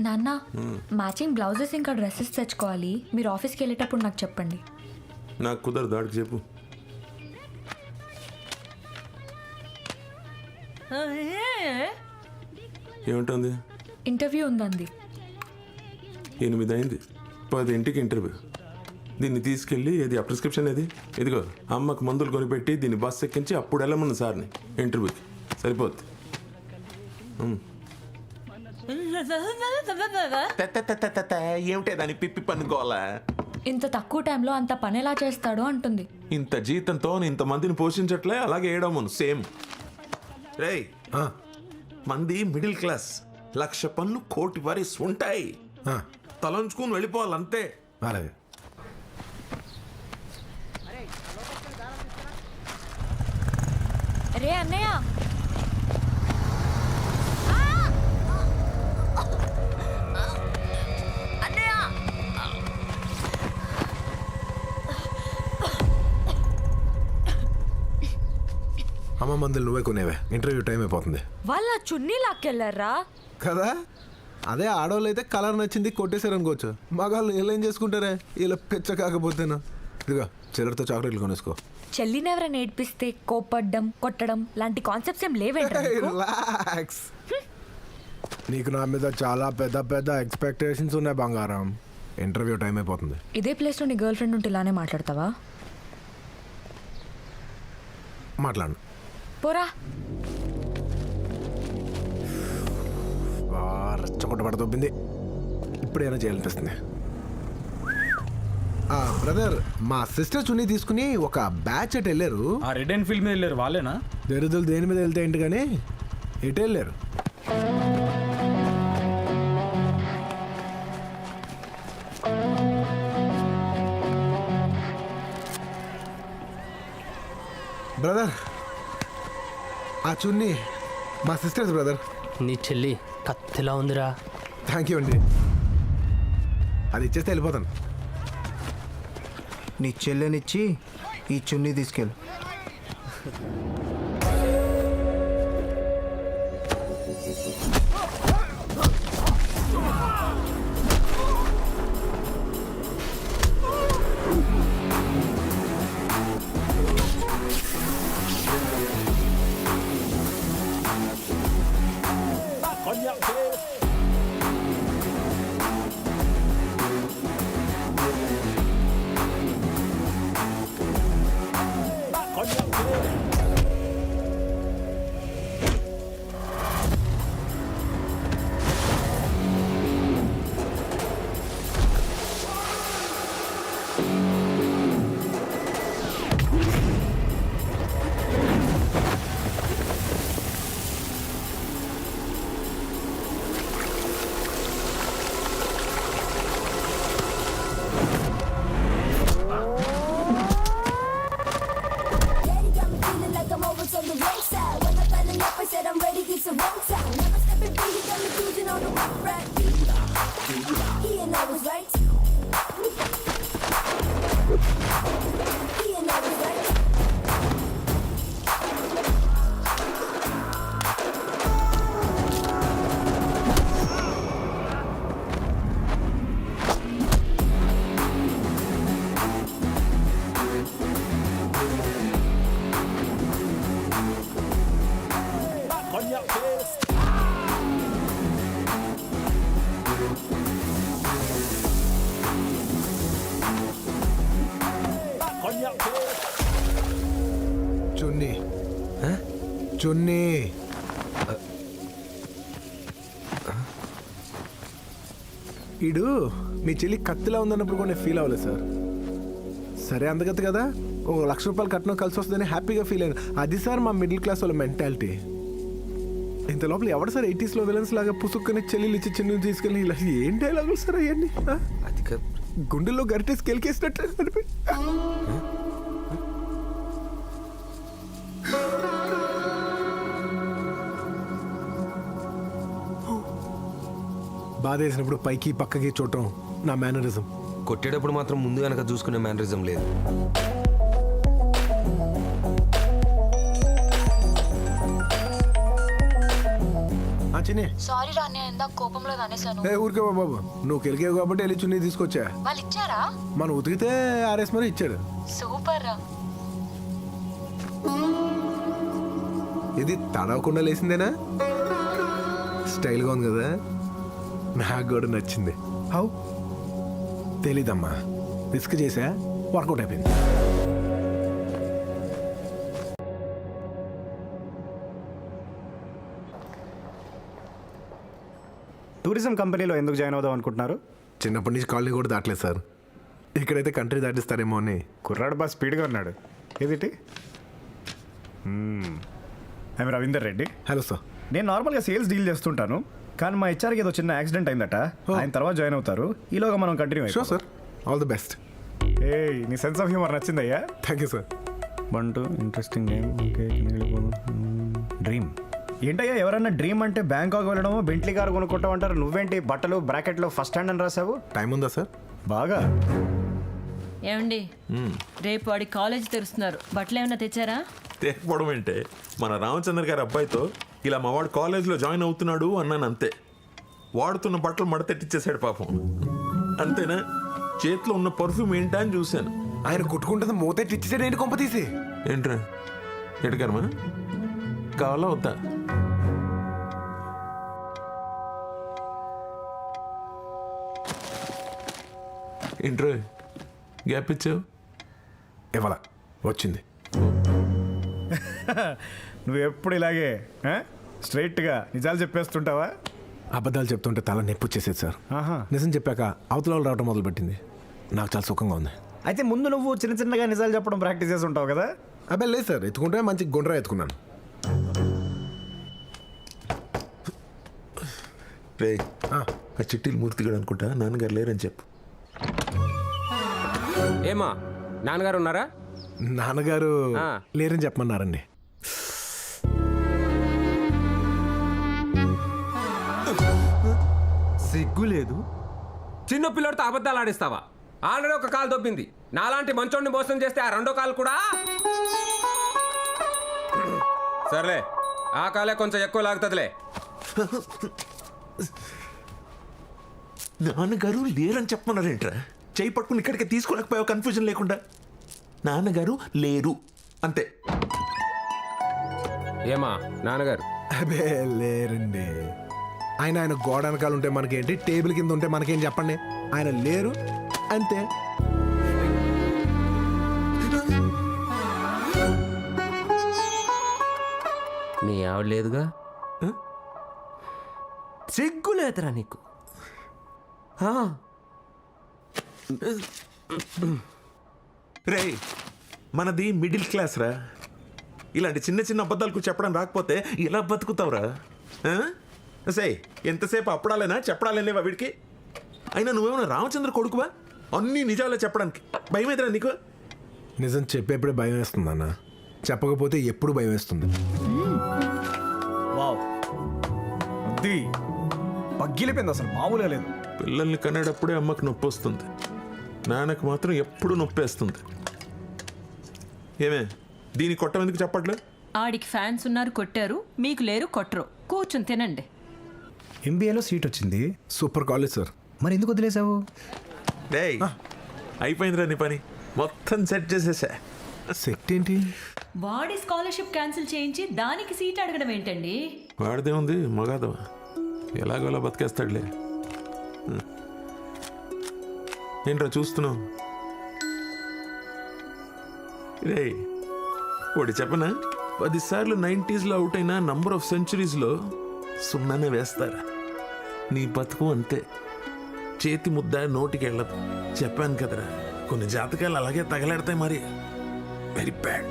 నాన్న matching blouses ఇంకా dresses తెచ్చుకోవాలి. మీరు ఆఫీస్కి వెళ్ళేటప్పుడు నాకు చెప్పండి. నాకు కుదరదు, ఆడికి చెప్పు. ఏముంటుంది? ఇంటర్వ్యూ ఉందండి. 8 అయింది, 10 ఇంటర్వ్యూ. దీన్ని తీసుకెళ్ళి ఏది ఆ ప్రిస్క్రిప్షన్ ఏది, ఇదిగో అమ్మకు మందులు కొనిపెట్టి దీన్ని బస్ ఎక్కించి అప్పుడు వెళ్ళమన్న సార్ని ఇంటర్వ్యూకి. సరిపోద్ది. ఏమిటే దాన్ని పిప్పి పనుకోవాలా? ఇంత తక్కువ టైంలో అంత పని ఎలా చేస్తాడో అంటుంది. ఇంత జీతంతో ఇంతమందిని పోషించట్లే, అలాగే వేయడము సేమ్. రేయ్ మంది మిడిల్ క్లాస్, 1,00,000 పనులు 1,00,00,000 వరీస్ ఉంటాయి. తలంచుకుని వెళ్ళిపోవాలంతే. అలాగే. రే అన్నయ్య, అమ్మ మందులు నువ్వే కొనేవే, ఇంటర్వ్యూ టైం అయిపోతుంది. వాళ్ళ చున్నీ లాక్కెళ్ళారా కదా, అదే ఆడవాళ్ళు అయితే కలర్ నచ్చింది కొట్టేశారు అనుకోవచ్చు. మగాళ్ళు ఇలా ఏం చేసుకుంటారే, ఇలా పిచ్చ కాకపోతేనా. ఇదిగో చిల్లరతో చాక్లెట్లు కొనేసుకో. చెల్లిని ఎవరైనా ఏడ్పిస్తే కోపడ్డం కొట్టడం లాంటి కాన్సెప్ట్స్ ఏం లేవేంటి? రిలాక్స్. నీకు నా మీద చాలా పెద్ద పెద్ద ఎక్స్పెక్టేషన్స్ ఉన్నాయి బంగారం. ఇంటర్వ్యూ టైం అయిపోతుంది. ఇదే ప్లేస్లో నీ గర్ల్ ఫ్రెండ్ ఉంటే ఇలానే మాట్లాడతావా? మాట్లాడు. పోరా. రచ్చకొట్ట పడుతుంది. ఇప్పుడైనా చేయాలనిపిస్తుంది. బ్రదర్, మా సిస్టర్ చున్నీ తీసుకుని ఒక బ్యాచ్ అటు వెళ్ళారు. ఆ రెడ్ అండ్ ఫీల్డ్ మీద వెళ్ళారు వాళ్ళేనా? దరిద్రులు దేని మీద వెళ్తే ఏంటి కానీ ఎటు వెళ్ళారు? బ్రదర్, ఆ చున్నీ మా సిస్టర్స్ బ్రదర్. నీ చెల్లి కత్తిలా ఉందిరా. థ్యాంక్ యూ అండి. అది ఇచ్చేస్తే వెళ్ళిపోతాను. నీ చెల్లెనిచ్చి ఈ చున్నీ తీసుకెళ్ళు. చున్నీ చున్నీ ఈడు మీ చెల్లి కత్తిలా ఉందన్నప్పుడు కూడా నేను ఫీల్ అవ్వలేదు సార్. సరే అందగతి కదా, ఓ ₹1,00,000 కట్నం కలిసి వస్తుందని హ్యాపీగా ఫీల్ అయ్యాను. అది సార్ మా మిడిల్ క్లాస్ వాళ్ళ మెంటాలిటీ. ఇంత లోపల ఎవడు సార్ 80s విలన్స్ లాగా పుసుక్కుని చెల్లెలు ఇచ్చి చిన్న తీసుకెళ్ళి ఇలా ఏం డైలాగులు సార్ అవన్నీ? గుండెల్లో గరిటేసి కెలికేసినట్టు అనిపి. బాధ వేసినప్పుడు పైకి పక్కకి చూడటం నా మేనరిజం. కొట్టేటప్పుడు మాత్రం ముందు వెనక చూసుకునే మేనరిజం లేదు. చిన్ని సారీ రా, నేను ఇందాక కోపంలో అనేసాను. ఏ ఊరికే బాబు, నువ్వు కెలికావు కాబట్టి వెళ్ళి చున్నీ తీసుకొచ్చా. వాళ్ళు ఇచ్చారా? మనం ఉతికితే ఆర్ఎస్ మరి ఇచ్చాడు. సూపర్ రా. ఇది తడవకుండా లేసిందేనా? స్టైల్గా ఉంది కదా, నాకు కూడా నచ్చింది. హౌ తెలీదమ్మా, రిస్క్ చేసా, వర్కౌట్ అయిపోయింది. టూరిజం కంపెనీలో ఎందుకు జాయిన్ అవుదాం అనుకుంటున్నారు? చిన్నప్పటి నుంచి కాలనీ కూడా దాటలేదు సార్. ఇక్కడైతే కంట్రీ దాటిస్తారేమో అని. కుర్రాడు బాగా స్పీడ్గా ఉన్నాడు. ఏదిటి? I'm Ravinder Reddy. Hello sir. నేను నార్మల్గా సేల్స్ డీల్ చేస్తుంటాను, కానీ మా హెచ్ఆర్కి ఏదో చిన్న యాక్సిడెంట్ అయిందట. ఆయన తర్వాత జాయిన్ అవుతారు. ఈలోగా మనం continue sure sir, all the best. ఏ నీ సెన్స్ ఆఫ్ హ్యూమర్ నచ్చిందయ్యా. Thank you sir. Bantu interesting name. Dream ఏంటయ్యా? ఎవరన్నా డ్రీమ్ అంటే బ్యాంకాక్ వెళ్ళడం, బెంట్లీ కారు కొనుక్కుంటాం అంటారు. నువ్వేంటి బట్టలు బ్రాకెట్లో ఫస్ట్ హ్యాండ్ అని రాసావు? టైం ఉందా సార్? బాగా. ఏమండి, రేపు వాడి కాలేజ్ తెరుస్తున్నారు, బట్టలు ఏమన్నా తెచ్చారా? తేకపోవడం ఏంటే, మన రామచంద్ర గారి అబ్బాయితో ఇలా మా వాడు కాలేజ్లో జాయిన్ అవుతున్నాడు అన్నాను అంతే. వాడుతున్న బట్టలు మడతెట్టిచ్చేసాడు పాపం. అంతేనా? చేతిలో ఉన్న పర్ఫ్యూమ్ ఏంటా అని చూశాను. ఆయన కొట్టుకుంటుంది మూతెట్టి ఇచ్చేసాడు ఏంటి కొంప తీసి? ఏంట్రా ఎడకరమా కావాలా వద్దా? ఏంట్రా గ్యాప్ ఇచ్చావు? ఇవ్వాల వచ్చింది. నువ్వు ఎప్పుడు ఇలాగే స్ట్రైట్గా నిజాలు చెప్పేస్తుంటావా? అబద్ధాలు చెప్తుంటే తల నొప్పి వచ్చేసేది సార్. ఆహా. నిజం చెప్పాక అవతల వాళ్ళు రావడం మొదలుపెట్టింది. నాకు చాలా సుఖంగా ఉంది. అయితే ముందు నువ్వు చిన్న చిన్నగా నిజాలు చెప్పడం ప్రాక్టీస్ చేసి ఉంటావు కదా? అబ్బాయి లేదు సార్, ఎత్తుకుంటే మంచి గుండ్రా ఎత్తుకున్నాను. రే ఆ చిట్టీలు మూర్తిగాడు అనుకుంటా, నాన్నగారు లేరని చెప్పు. ఏమా నాన్నగారు ఉన్నారా? నాన్నగారు లేరని చెప్పమన్నారండి. సిగ్గు లేదు. చిన్న పిల్లడితో అబద్ధాలు ఆడిస్తావా? ఆల్రెడీ ఒక కాలు దొబ్బింది. నాలాంటి మంచోడిని మోసం చేస్తే ఆ రెండో కాలు కూడా. సర్లే, ఆ కాలే కొంచెం ఎక్కువ లాగుతుందిలే. నాన్నగారు లేరని చెప్పమన్నారేంట్రా? చేయి పట్టుకుని ఇక్కడికి తీసుకోలేకపోయావు కన్ఫ్యూజన్ లేకుండా. నాన్నగారు లేరు అంతే. ఏమా నాన్నగారు? అబే లేరండి. ఆయన గోడ వెనకాల ఉంటే మనకేంటి, టేబుల్ కింద ఉంటే మనకేం చెప్పండి. ఆయన లేరు అంతే. నీ ఆవిడ లేదుగా? సిగ్గు లేదురా నీకు? రే మనది మిడిల్ క్లాస్ రా. ఇలాంటి చిన్న చిన్న అబద్ధాలకు చెప్పడం రాకపోతే ఎలా బతుకుతావురా? సే ఎంతసేపు అప్పడాలేనా చెప్పడాలేవా వీడికి? అయినా నువ్వేమన్నా రామచంద్ర కొడుకువా? అన్నీ నిజాలే చెప్పడానికి భయం ఏదిరా నీకు? నిజం చెప్పేప్పుడే భయం వేస్తుంది అన్న, చెప్పకపోతే ఎప్పుడు భయం వేస్తుంది. వావ్, అది పగ్గిలిపోయింది, అసలు మామూలుగా లేదు. పిల్లల్ని కనేటప్పుడే అమ్మకు నొప్పి వస్తుంది, నాన్నకు మాత్రం ఎప్పుడు నొప్పేస్తుంది. ఏమే దీన్ని కొట్టమెందుకు చెప్పట్లేదు? ఆడికి ఫ్యాన్స్ ఉన్నారు కొట్టారు, మీకు లేరు కొట్టరు. కూర్చుని తినండి. ఎంబీఏలో సీట్ వచ్చింది. Super college sir. మరి ఎందుకు వదిలేసావు? డేయ్ అయిపోయిందిరా నీ పని, మొత్తం సెట్ చేసేసా. సెట్ ఏంటి? వాడి స్కాలర్షిప్ క్యాన్సిల్ చేయించి దానికి సీట్ అడగడం ఏంటండి? వాడిదే ఉంది మగాదవా, ఎలాగోలా బతికేస్తాడులే. ఏంట్రా చూస్తున్నావు? రే ఒకటి చెప్పనా, 10 సార్లు 90s అవుట్ అయిన నంబర్ ఆఫ్ సెంచురీస్లో సున్నానే వేస్తారా. నీ బతుకు అంతే, చేతి ముద్ద నోటికి వెళ్ళదు. చెప్పాను కదరా, కొన్ని జాతకాలు అలాగే తగలాడతాయి మరి. Very bad.